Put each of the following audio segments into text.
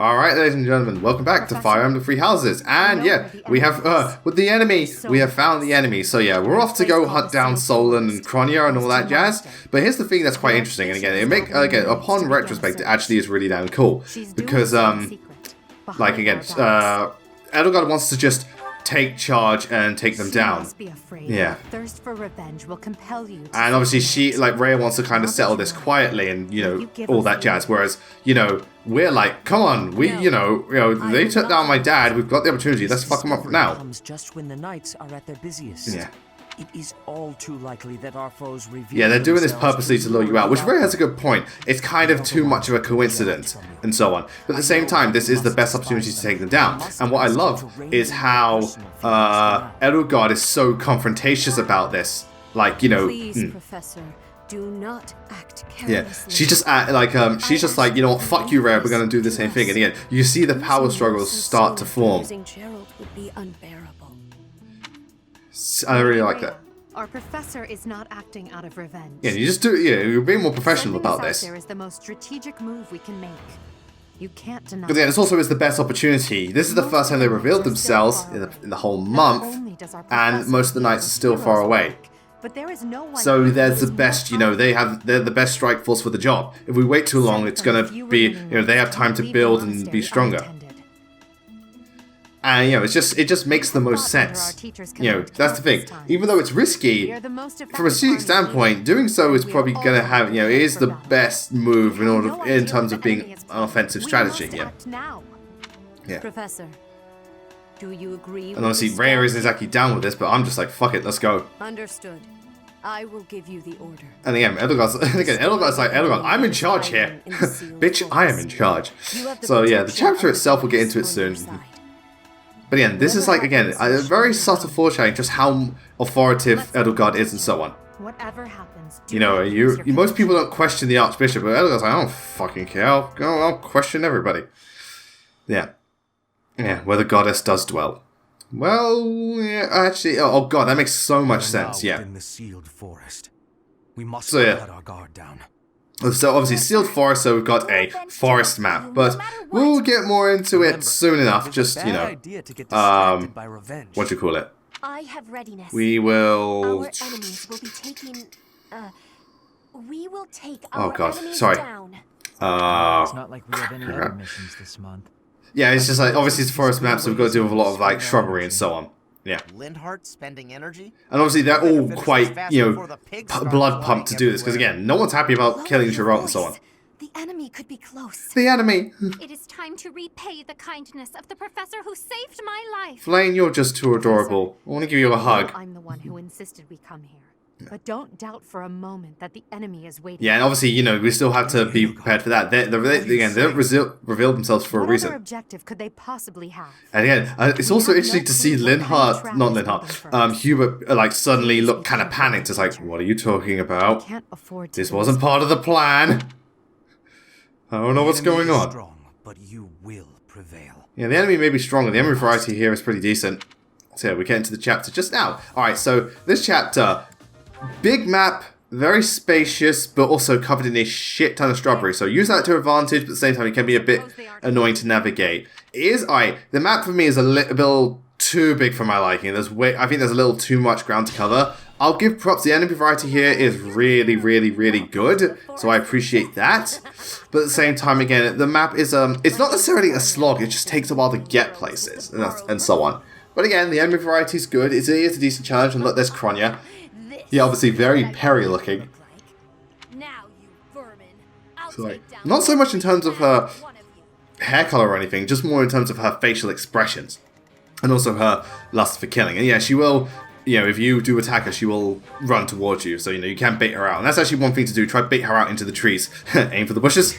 Alright, ladies and gentlemen, welcome back to Fire Emblem Three Houses. And yeah, we have, with the enemy, we have found the enemy. So yeah, we're off to go hunt down Solon and Kronia and all that jazz. But here's the thing that's quite interesting, and again, upon retrospect, it actually is really damn cool. Because, like, again, Edelgard wants to just take charge and take them down. Yeah. Thirst for revenge will compel you. And obviously Rhea wants to kind of settle this quietly and, all that jazz. Whereas, we're like, come on, they took down my dad, we've got the opportunity, let's fuck them up now. Comes just when the knights are at their busiest. Yeah. It is all too likely that our foes reveal. Yeah, they're doing this purposely to lure you out, which Rhea has a good point. It's kind of too much of a coincidence, and so on. But at the same time, this is the best opportunity to take them down. And what I love is how Edelgard is so confrontatious about this. Like, Please, Professor, do not act carelessly. Yeah, she's just like, you know what, fuck you, Rhea, we're gonna do the same thing. And again, you see the power struggles start to form. Losing Jeralt would be unbearable. I really like that. Our professor is not acting out of revenge. Yeah, you're being more professional Sending about us out this. there is the most strategic move we can make. You can't deny. But yeah, this also is the best opportunity. This is the first time they revealed themselves in the whole month, and most of the knights are still far away. But there is no one. So there's the best, they're the best strike force for the job. If we wait too long, it's gonna be, they have time to build and be stronger. And it just makes the most sense. That's the thing. Even though it's risky, from a strategic standpoint, doing so is probably gonna have, it is the best move in terms of being an offensive strategy. Yeah. Professor, do you agree? And honestly, Rhea isn't exactly down with this, but I'm just like, fuck it, let's go. Understood. I will give you the order. And again, Edelgard's like, Edelgard, I'm in charge here. Bitch, I am in charge. So yeah, the chapter itself, we'll get into it soon. But again, this is like, again, a very subtle foreshadowing just how authoritative Edelgard is and so on. Whatever happens, most people don't question the Archbishop, but Edelgard's like, I don't fucking care, I'll question everybody. Yeah. Yeah, where the goddess does dwell. Well, yeah, actually, oh god, that makes so much sense, yeah. In the sealed forest. We must let our guard down. So obviously sealed forest, so we've got a forest map, but we'll get more into it soon enough, just, what do you call it? I have readiness. We will... Our enemies will be taking... we will take Oh our god, enemies sorry. down. It's not like we have any other missions this month. Yeah, it's just like, obviously it's a forest map, so we've got to deal with a lot of, like, shrubbery and so on. Yeah. Lindhart spending energy? And obviously they're all quite, blood pumped to do this, because again, no one's happy about killing Jeralt and so on. The enemy could be close. The enemy! It is time to repay the kindness of the professor who saved my life. Flame, you're just too adorable. I want to give you a hug. I'm the one who insisted we come here. But don't doubt for a moment that the enemy is waiting. Yeah, and obviously, we still have to be prepared for that. They don't reveal themselves for a reason. What other objective could they possibly have? And again, it's also interesting to see Hubert, like, suddenly look kind of panicked. It's like, what are you talking about? Can't afford to This wasn't part of the plan. I don't know what's going on. Strong, but you will prevail. Yeah, the enemy may be stronger. The enemy variety here is pretty decent. So yeah, we get into the chapter just now. Alright, so this chapter... Big map, very spacious, but also covered in a shit ton of strawberry. So use that to advantage, but at the same time it can be a bit annoying to navigate. It is, the map for me is a little too big for my liking. I think there's a little too much ground to cover. I'll give props, the enemy variety here is really, really, really good. So I appreciate that. But at the same time, again, the map is, it's not necessarily a slog, it just takes a while to get places, and so on. But again, the enemy variety is good, it is a decent challenge, and look, there's Kronia. Yeah, obviously very Perry looking. So, like, not so much in terms of her hair color or anything, just more in terms of her facial expressions. And also her lust for killing. And yeah, she will, if you do attack her, she will run towards you. So, you can bait her out. And that's actually one thing to do, try to bait her out into the trees. Aim for the bushes.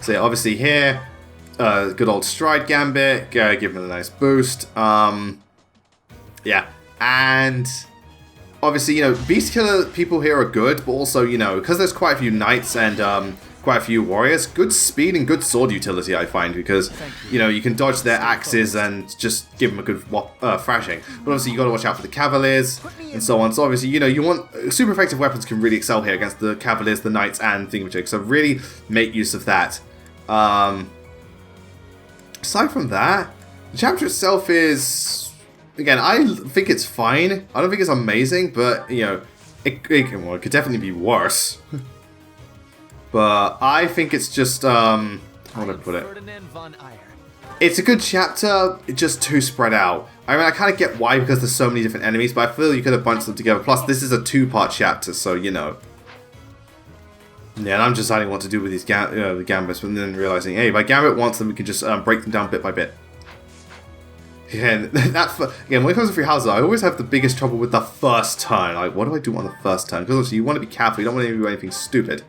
So yeah, obviously here, good old stride gambit, give him a nice boost. Yeah, and... Obviously, Beast Killer people here are good, but also, because there's quite a few knights and quite a few warriors, good speed and good sword utility, I find, because, you can dodge their axes and just give them a good thrashing. But obviously, you got to watch out for the cavaliers and so on. So obviously, you want super effective weapons can really excel here against the cavaliers, the knights, and thingamajig. So really make use of that. aside from that, the chapter itself is, again, I think it's fine. I don't think it's amazing, but, you know, it could definitely be worse. But I think it's just, how would I put it? It's a good chapter, it's just too spread out. I mean, I kind of get why, because there's so many different enemies, but I feel you could have bunched them together. Plus, this is a 2-part chapter, so, you know. Yeah, and I'm deciding what to do with these the gambits, but then realizing, hey, if I gambit once, then we can just break them down bit by bit. Again, again, when it comes to free houses, I always have the biggest trouble with the first turn. Like, what do I do on the first turn? Because obviously you want to be careful, you don't want to do anything stupid.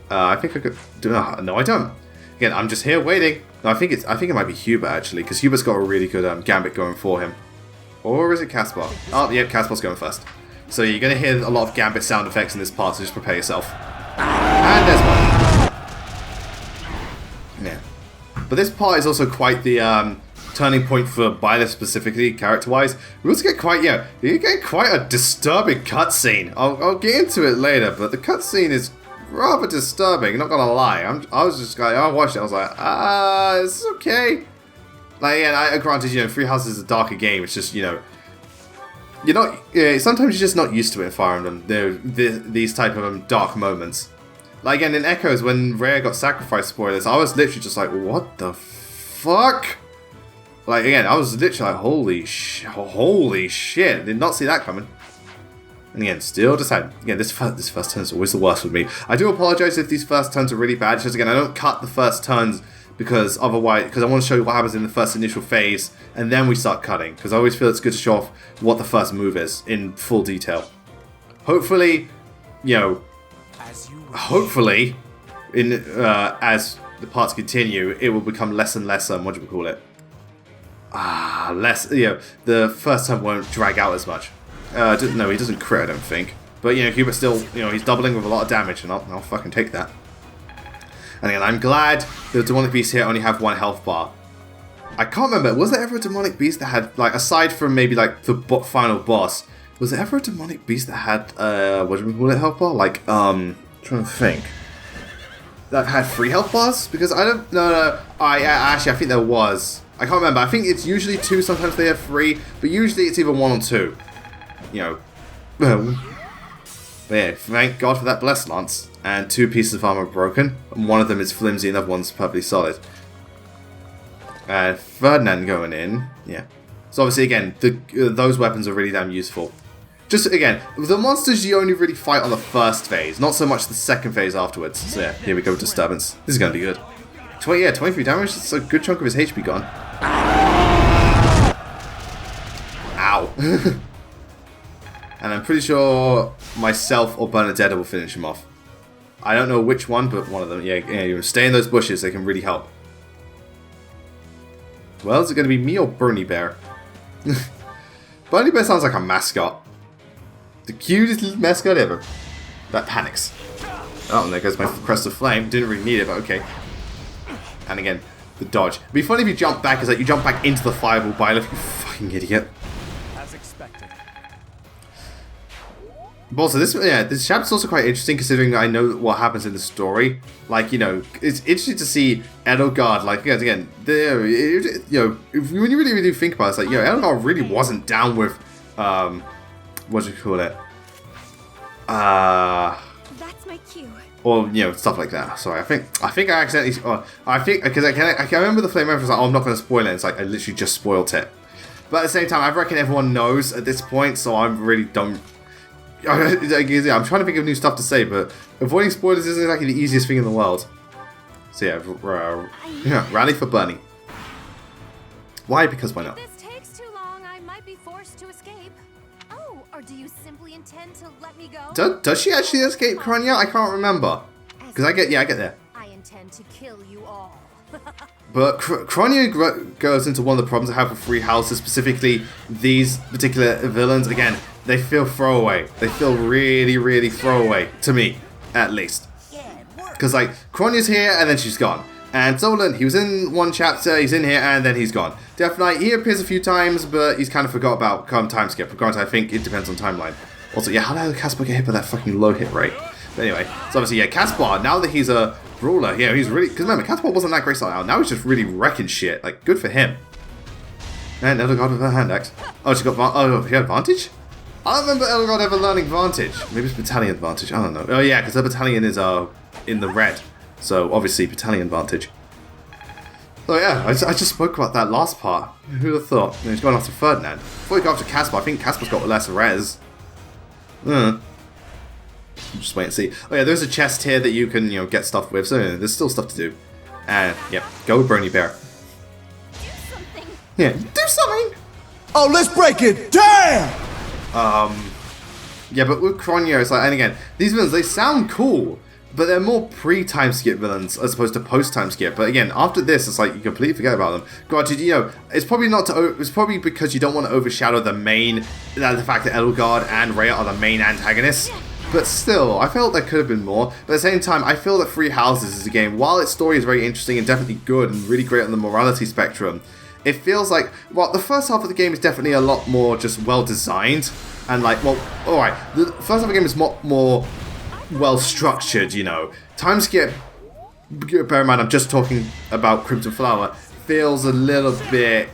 I think I could do. No, I don't. Again, I'm just here waiting. No, I think it might be Hubert actually, because Hubert's got a really good gambit going for him. Or is it Caspar? Oh, yeah, Caspar's going first. So you're going to hear a lot of gambit sound effects in this part, so just prepare yourself. And there's one. Yeah. But this part is also quite the turning point for Byleth specifically, character-wise. We also get quite, you get quite a disturbing cutscene. I'll get into it later, but the cutscene is rather disturbing, not gonna lie. I was just like, I watched it, I was like, it's okay. Like, yeah, granted, you know, Free House is a darker game. It's just, you know, you're not. Sometimes you're just not used to it in Fire Emblem. These type of dark moments. Like again in Echoes, when Rhea got sacrificed spoilers, I was literally just like, what the fuck? Like again, I was literally like, holy shit! Did not see that coming. And again, still deciding. Again, this first turn is always the worst with me. I do apologize if these first turns are really bad. It's just again, I don't cut the first turns because I want to show you what happens in the first initial phase, and then we start cutting. Because I always feel it's good to show off what the first move is in full detail. Hopefully, you know, hopefully, as the parts continue, it will become less and less. What do we call it? Less. You know, the first turn won't drag out as much. No, he doesn't crit, I don't think. But, you know, Hubert still, you know, he's doubling with a lot of damage, and I'll fucking take that. And again, I'm glad the demonic beasts here only have 1 health bar. I can't remember, was there ever a demonic beast that had, like, aside from maybe, like, the final boss, was there ever a demonic beast that had, what do we call it, health bar? Like, trying to think. That had 3 health bars? Because I don't, no, actually, I think there was. I can't remember, I think it's usually 2, sometimes they have 3, but usually it's either 1 or 2. You know, but yeah, thank God for that Blessed Lance. And 2 pieces of armor broken, and one of them is flimsy and the other one's perfectly solid. And Ferdinand going in, yeah. So obviously again, those weapons are really damn useful. Just again, the monsters you only really fight on the first phase, not so much the second phase afterwards. So yeah, here we go with Disturbance. This is going to be good. 23 damage, that's a good chunk of his HP gone. Ow. And I'm pretty sure myself or Bernadetta will finish him off. I don't know which one, but one of them. Yeah, you stay in those bushes, they can really help. Well, is it going to be me or Bernie Bear? Bernie Bear sounds like a mascot. The cutest little mascot ever. That panics. Oh, and there goes my crest of flame. Didn't really need it, but okay. And again, the dodge. It'd be funny if you jump back, is like you jump back into the fireball Byleth, you fucking idiot. As expected. But also, this chapter's also quite interesting considering I know what happens in the story. Like, you know, it's interesting to see Edelgard, like, again, you know, when you really do think about it, it's like, you know, Edelgard really wasn't down with, what do you call it? That's my cue. Or, you know, stuff like that. Sorry, I think I accidentally, because I can remember the Flame Emperor was like, oh, I'm not going to spoil it. It's like, I literally just spoiled it. But at the same time, I reckon everyone knows at this point, so I really don't. I'm trying to think of new stuff to say, but avoiding spoilers isn't exactly the easiest thing in the world. So yeah, rally for Bernie. Why? Because why not? If this takes too long, I might be forced to escape. Oh, or do you simply intend to let me go? Does she actually escape Kronya? I can't remember. Because I get there. I intend to kill you all. But Kronya goes into one of the problems I have with Free Houses, specifically these particular villains. Again, they feel throwaway. They feel really, really throwaway, to me, at least. Because, like, Kronya's here, and then she's gone. And Zolan, he was in one chapter, he's in here, and then he's gone. Death Knight, he appears a few times, but he's kind of forgot about time skip. Granted, I think it depends on timeline. Also, yeah, how did Casper get hit by that fucking low hit rate? But anyway, so obviously, yeah, Caspar, now that he's a brawler, yeah, he's really... Because remember, Caspar wasn't that great start out. Now he's just really wrecking shit. Like, good for him. And Edelgard with her hand axe. Oh, she got... Oh, she had Vantage? I don't remember Edelgard ever learning Vantage. Maybe it's Battalion Vantage. I don't know. Oh, yeah, because her Battalion is in the red. So, obviously, Battalion Vantage. So, yeah, I just spoke about that last part. Who'd have thought? You know, he's going after Ferdinand. Before he got after Caspar, I think Caspar's got less res. Just wait and see. Oh, yeah, there's a chest here that you can, you know, get stuff with. So, yeah, there's still stuff to do. And, yep, go with Brony Bear. Do something. Yeah, do something! Oh, let's break it! Damn! Yeah, but with Kronya, it's like, and again, these villains, they sound cool, but they're more pre-time skip villains as opposed to post-time skip. But again, after this, it's like you completely forget about them. Granted, you know, it's probably not to. It's probably because you don't want to overshadow the fact that Edelgard and Rhea are the main antagonists. But still, I felt there could have been more. But at the same time, I feel that Three Houses is a game, while its story is very interesting and definitely good and really great on the morality spectrum, it feels like, well, the first half of the game is definitely a lot more just well-designed. And like, well, alright, the first half of the game is more well-structured, you know. Time skip, bear in mind, I'm just talking about Crimson Flower, feels a little bit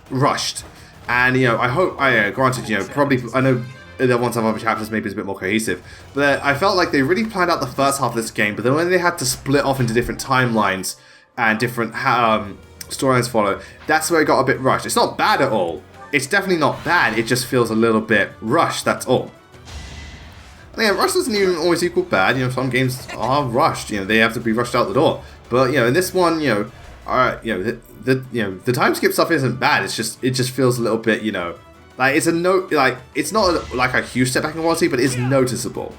rushed. And, you know, I hope, granted, you know, probably, I know that once I've other chapters, maybe it's a bit more cohesive. But I felt like they really planned out the first half of this game, but then when they had to split off into different timelines and different storylines to follow, that's where it got a bit rushed. It's not bad at all. It's definitely not bad, it just feels a little bit rushed, that's all. And yeah, rush doesn't even always equal bad, you know, some games are rushed, you know, they have to be rushed out the door. But, you know, in this one, you know, the time skip stuff isn't bad, it just feels a little bit, you know, like it's it's not like a huge step back in quality, but it's noticeable.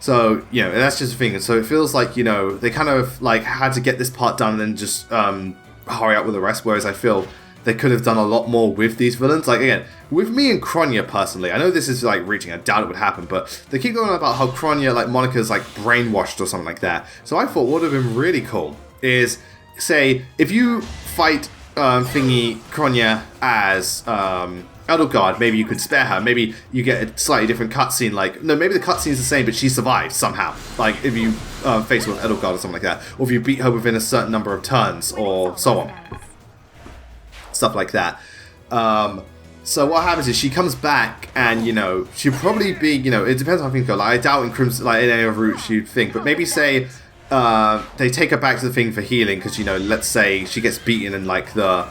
So, you know, that's just the thing. So it feels like, you know, they kind of like had to get this part done and then just hurry up with the rest, whereas I feel they could have done a lot more with these villains. Like, again, with me and Kronya personally, I know this is like reaching, I doubt it would happen, but they keep going on about how Kronya, like Monica's like brainwashed or something like that. So I thought what would have been really cool is, say, if you fight Kronya as Edelgard, maybe you could spare her, maybe you get a slightly different cutscene, like, no, maybe the cutscene's the same, but she survives somehow, like, if you face her with Edelgard or something like that, or if you beat her within a certain number of turns, or so on. Stuff like that. So what happens is she comes back, and, you know, she'll probably be, you know, it depends on how things go, like, I doubt in Crimson, like, in any other route you'd think, but maybe say, they take her back to the thing for healing, because, you know, let's say she gets beaten and, like, the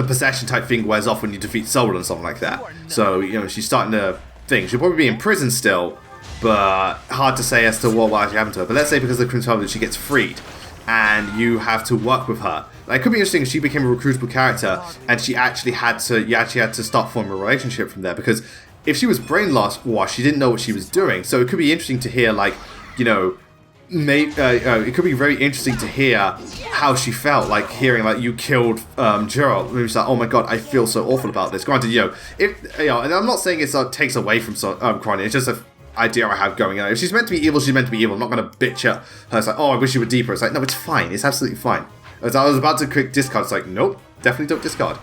possession type thing wears off when you defeat Soul and something like that. So, you know, she's starting to think. She'll probably be in prison still, but hard to say as to what will actually happen to her. But let's say because of the Crimson Flower she gets freed, and you have to work with her. Like, it could be interesting if she became a recruitable character, and you actually had to start forming a relationship from there, because if she was brainwashed, she didn't know what she was doing. So it could be interesting to hear, like, you know, it could be very interesting to hear how she felt, like hearing like you killed Jeralt. Maybe she's like, oh my god, I feel so awful about this. Granted, you know, if you know, and I'm not saying it takes away from Kronya. It's just an idea I have going on. If she's meant to be evil, she's meant to be evil. I'm not gonna bitch at her. It's like, oh, I wish you were deeper. It's like, no, it's fine. It's absolutely fine. As I was about to click discard, it's like, nope, definitely don't discard.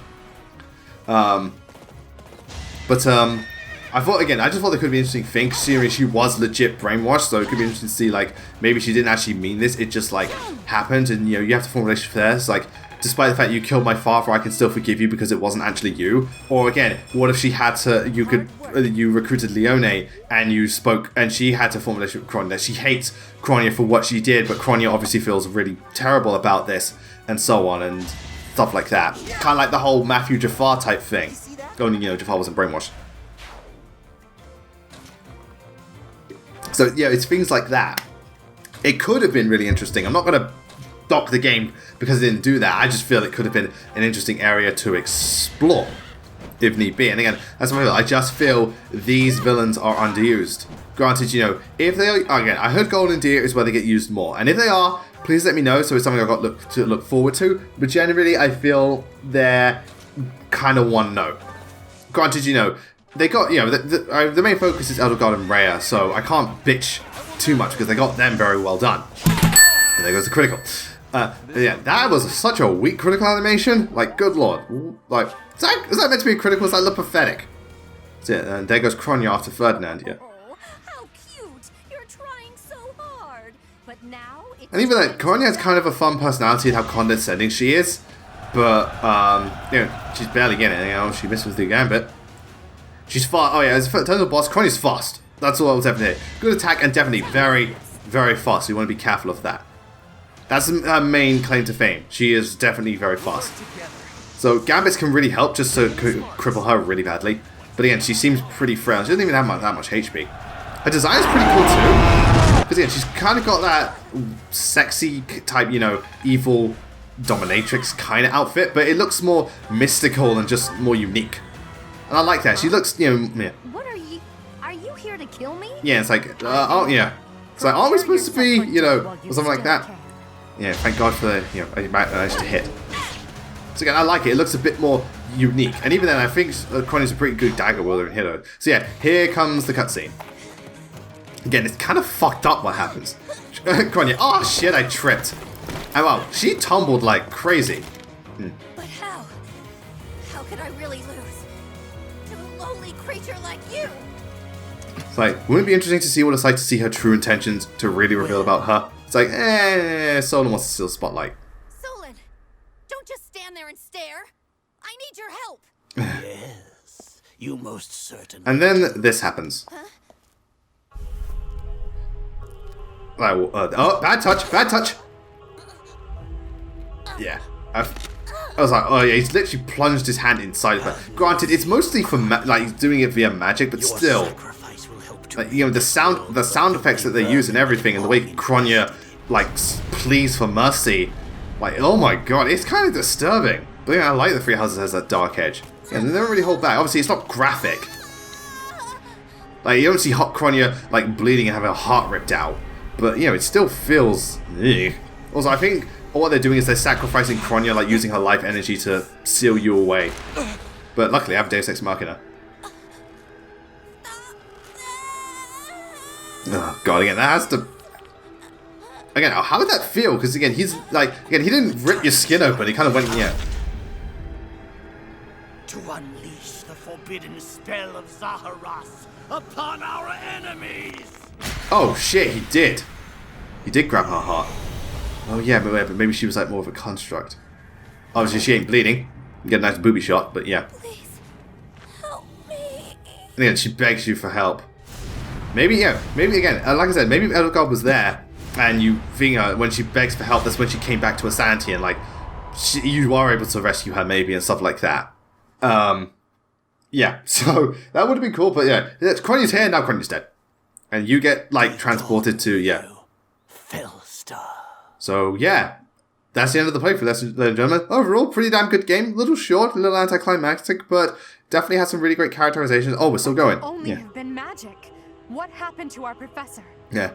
I thought, again, I just thought there could be an interesting thing, considering she was legit brainwashed, so it could be interesting to see, like, maybe she didn't actually mean this, it just, like, happened, and, you know, you have to form a relationship with her. It's like, despite the fact you killed my father, I can still forgive you because it wasn't actually you. Or, again, what if she had to, you recruited Leone, and you spoke, and she had to form a relationship with Kronya. She hates Kronya for what she did, but Kronya obviously feels really terrible about this, and so on, and stuff like that. Kind of like the whole Matthew Jafar type thing. Only, you know, Jafar wasn't brainwashed. So, yeah, it's things like that. It could have been really interesting. I'm not going to dock the game because it didn't do that. I just feel it could have been an interesting area to explore, if need be. And again, that's what I feel. I just feel these villains are underused. Granted, you know, if they are, again, I heard Golden Deer is where they get used more. And if they are, please let me know, so it's something I've got to look forward to. But generally, I feel they're kind of one note. Granted, you know, they got, you know, the main focus is Edelgard and Rhea, so I can't bitch too much because they got them very well done. And there goes the critical. Yeah, that was such a weak critical animation. Like, good lord. Like, is that meant to be a critical? Does that look pathetic? So, yeah, and there goes Kronya after Ferdinand here. Oh, how And even like, Kronya has kind of a fun personality and how condescending she is. But, you know, she's barely getting it. You know, she misses the gambit. She's fast. Oh yeah, in terms of boss, Kronya's fast. That's all I was definitely here. Good attack and definitely very, very fast. So you want to be careful of that. That's her main claim to fame. She is definitely very fast. So gambits can really help just to cripple her really badly. But again, she seems pretty frail. She doesn't even have that much HP. Her design is pretty cool too. Because again, she's kind of got that sexy type, you know, evil dominatrix kind of outfit. But it looks more mystical and just more unique. And I like that. She looks, you know, yeah. What are you here to kill me? Yeah, it's like, oh yeah. It's like, aren't we supposed to be, you know, or something like that? Yeah, thank God for the, you know, I managed to hit. So again, I like it. It looks a bit more unique. And even then, I think Kronya's a pretty good dagger wielder and hitter. So yeah, here comes the cutscene. Again, it's kind of fucked up what happens. Kronya, oh shit, I tripped. And wow, she tumbled like crazy. But how? How could I really lose to a lowly creature like you? It's like, wouldn't it be interesting to see what it's like to see her true intentions to really reveal about her? It's like, Solon wants to steal the spotlight. Solon, don't just stand there and stare. I need your help. Yes, you most certainly. And then this happens. Oh, bad touch, bad touch. Yeah. I was like, oh yeah, he's literally plunged his hand inside of her. Granted, it's mostly for like he's doing it via magic, but still, like, you know, the sound effects that they use and everything, and the way Kronya like pleads for mercy, like, oh my god, it's kind of disturbing. But yeah, I like the Three Houses has that dark edge, and they never really hold back. Obviously, it's not graphic. Like you don't see Hot Kronya like bleeding and having her heart ripped out, but you know, it still feels. Ugh. Also, I think what they're doing is they're sacrificing Kronya, like using her life energy to seal you away. But luckily, I have Deus Ex Machina. Oh god, again, that has to. Again, how would that feel? Because again, he's like, again, he didn't rip your skin open. He kind of went, yeah. To unleash the forbidden spell of Zaharas upon our enemies. Oh shit, he did. He did grab her heart. Oh yeah, but maybe she was like more of a construct. Obviously, she ain't bleeding. You get a nice booby shot, but yeah. Please help me. And again, she begs you for help. Maybe, yeah, maybe again, like I said, maybe Edelgard was there, and you think when she begs for help, that's when she came back to her sanity, and like, you are able to rescue her maybe, and stuff like that. Yeah, so that would have been cool, but yeah, Kronya's here, now Kronya's dead. And you get, like, transported to, yeah. Philster. So, yeah, that's the end of the playthrough, ladies and gentlemen. Overall, pretty damn good game. A little short, a little anticlimactic, but definitely has some really great characterizations. Oh, we're still going. Only have been magic. What happened to our professor? Yeah.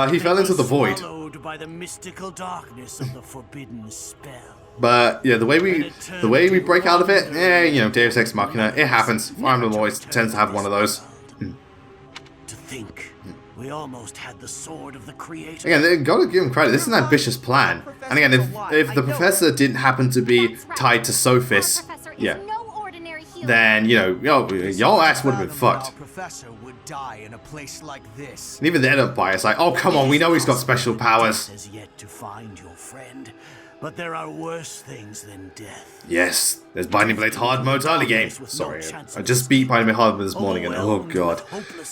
He fell into the void. Swallowed by the mystical darkness of the forbidden spell. But yeah, the way we break out of it, you know, Deus Ex Machina, it happens. Fire Emblem always tends to have one of those. To think, we almost had the sword of the creator. Again, they gotta give him credit. This is an ambitious plan. And again, if the professor didn't happen to be tied to Sophis, yeah, then you know, your ass would have been fucked. Professor would die in a place like this. And even they don't buy it. It's like, oh come on, we know he's got special powers. Has yet to find your friend, but there are worse things than death. Yes, there's Binding Blade hard mode early game. Sorry, I just beat Binding Blade hard mode this morning, and oh god.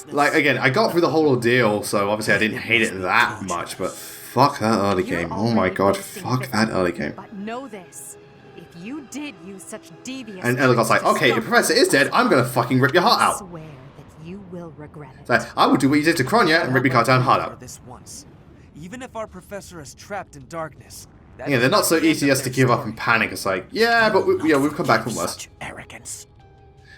Like again, I got through the whole ordeal, so obviously I didn't hate it that much, but fuck that early game. Oh my god, fuck that early game. But know this. If you did use such devious... And Edelgard's like, okay, if Professor is dead, I'm gonna fucking rip your heart I out. swear that you will regret it. So I will do what you did to Kronya and rip your goddamn heart out. This once. Even if our professor is trapped in darkness. Yeah, they're not so easy just to give up and panic. It's like, yeah, but we've come back from worse. Such arrogance.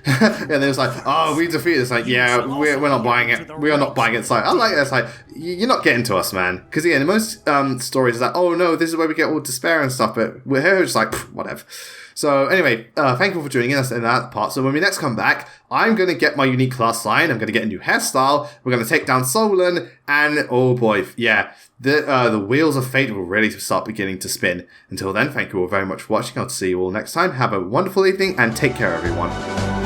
And then it's like, oh, we defeated. It's like, yeah, we're not buying it. We are not buying it. It's like, I like it. It's like, you're not getting to us, man. Because again, most stories is like, oh no, this is where we get all despair and stuff. But we're here just like, whatever. So anyway, thank you for joining us in that part. So when we next come back, I'm going to get my unique class line. I'm going to get a new hairstyle. We're going to take down Solon. And oh boy, yeah, the wheels of fate will really start beginning to spin. Until then, thank you all very much for watching. I'll see you all next time. Have a wonderful evening and take care, everyone.